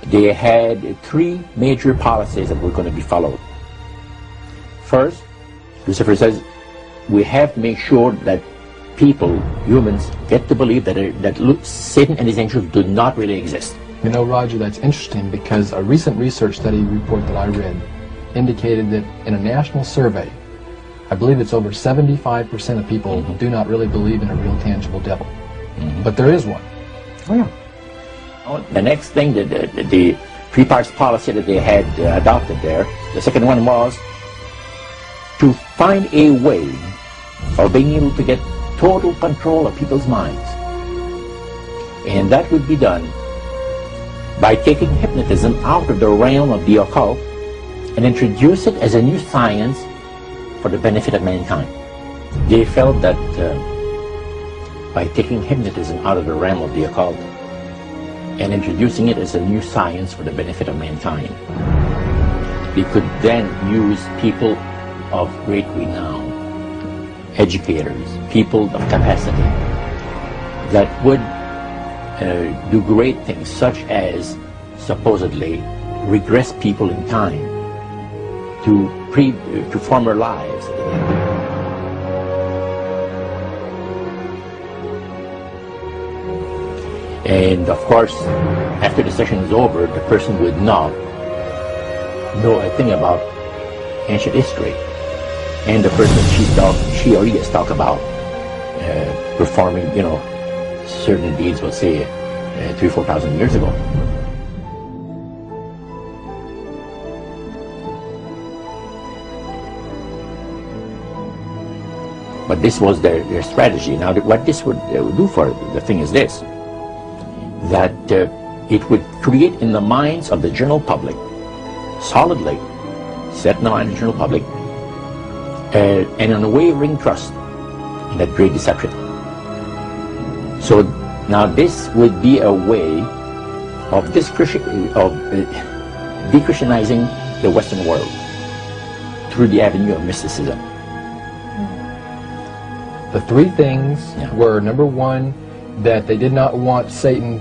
they had three major policies that were going to be followed. First, Lucifer says, we have to make sure that people, humans, get to believe that Satan and his angels do not really exist. You know, Roger, that's interesting because a recent research study report that I read indicated that in a national survey, I believe it's over 75% of people do not really believe in a real tangible devil. But there is one. Oh, yeah. The next thing, the three-parts policy that they had adopted there, the second one was to find a way of being able to get total control of people's minds. And that would be done by taking hypnotism out of the realm of the occult and introduce it as a new science for the benefit of mankind. They felt that by taking hypnotism out of the realm of the occult and introducing it as a new science for the benefit of mankind, they could then use people of great renown, educators, people of capacity, that would do great things, such as supposedly regress people in time to former lives. And of course, after the session is over, the person would not know a thing about ancient history. And the person she or he has talked about performing, certain deeds, we'll say, 3,000 or 4,000 years ago. But this was their strategy. Now, what this would do for the thing is this, that it would create in the minds of the general public, solidly set in the mind of the general public, an unwavering trust in that great deception. So now this would be a way of de-Christianizing the Western world through the avenue of mysticism. The three things were, number one, that they did not want Satan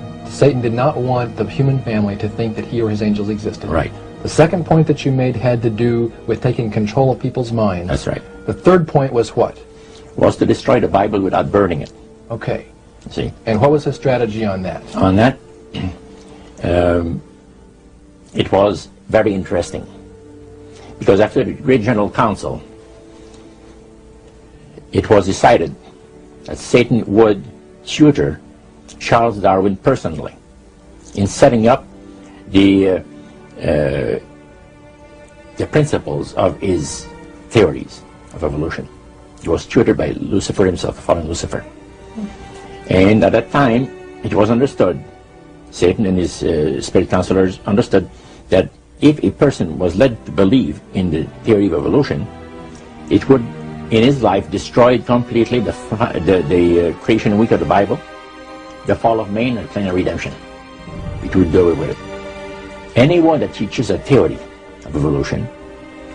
did not want the human family to think that he or his angels existed. Right. The second point that you made had to do with taking control of people's minds. That's right. The third point was what? Was to destroy the Bible without burning it. Okay. See? And what was his strategy on that? On that, it was very interesting. Because after the Great General Council, it was decided that Satan would tutor Charles Darwin personally in setting up the principles of his theories of evolution. He was tutored by Lucifer himself, the fallen Lucifer. And at that time, it was understood, Satan and his spirit counselors understood, that if a person was led to believe in the theory of evolution, it would, in his life, destroy completely the creation week of the Bible, the fall of man, and the plan of redemption. It would do away with it. Anyone that teaches a theory of evolution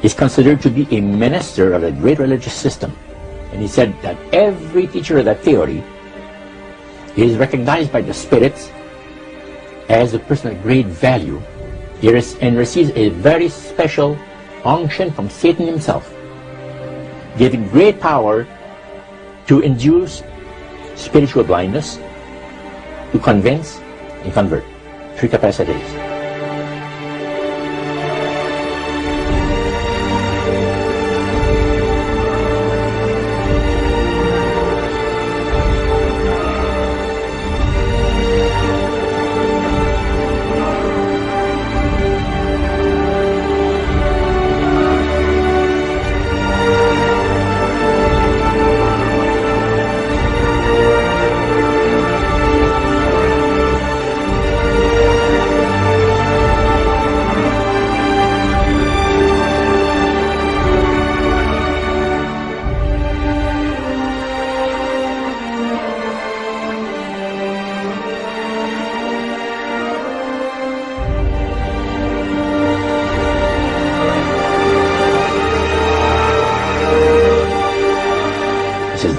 is considered to be a minister of a great religious system. And he said that every teacher of that theory is recognized by the spirits as a person of great value and receives a very special unction from Satan himself, giving great power to induce spiritual blindness, to convince and convert. Three capacities.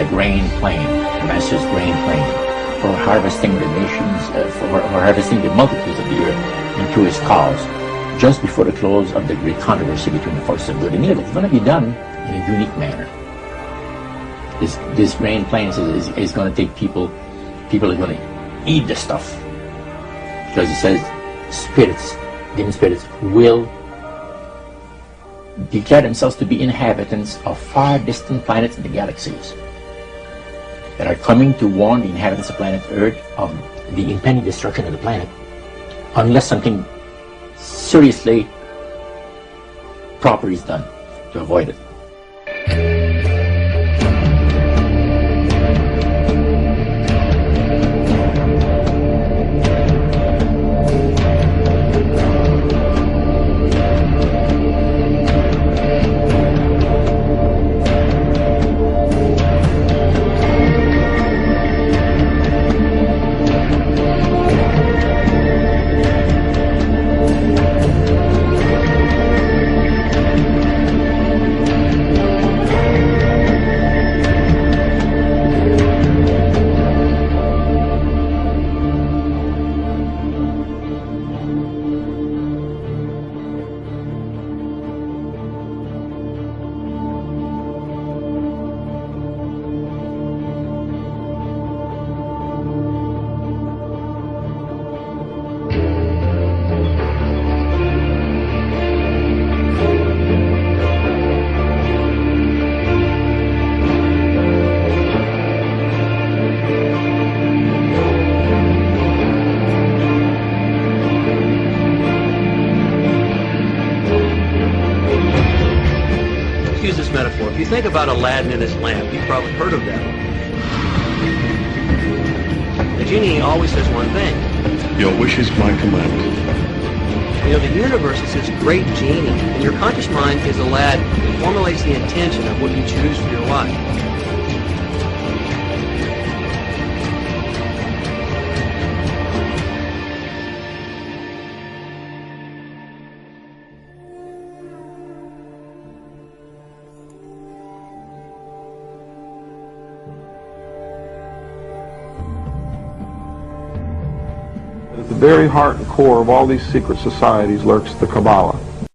Grain plane, the master's grain plane. for harvesting the nations, for harvesting the multitudes of the earth into his cause, just before the close of the great controversy between the forces of good and evil. It's going to be done in a unique manner. This grain plants is going to take people are going to eat the stuff. Because it says spirits, demon spirits, will declare themselves to be inhabitants of far distant planets in the galaxies that are coming to warn the inhabitants of planet Earth of the impending destruction of the planet unless something seriously proper is done to avoid it. If you think about Aladdin and his lamp, you've probably heard of that. The genie always says one thing. Your wish is my command. You know, the universe is this great genie, and your conscious mind is Aladdin. It formulates the intention of what you choose for your life. At the very heart and core of all these secret societies lurks the Kabbalah.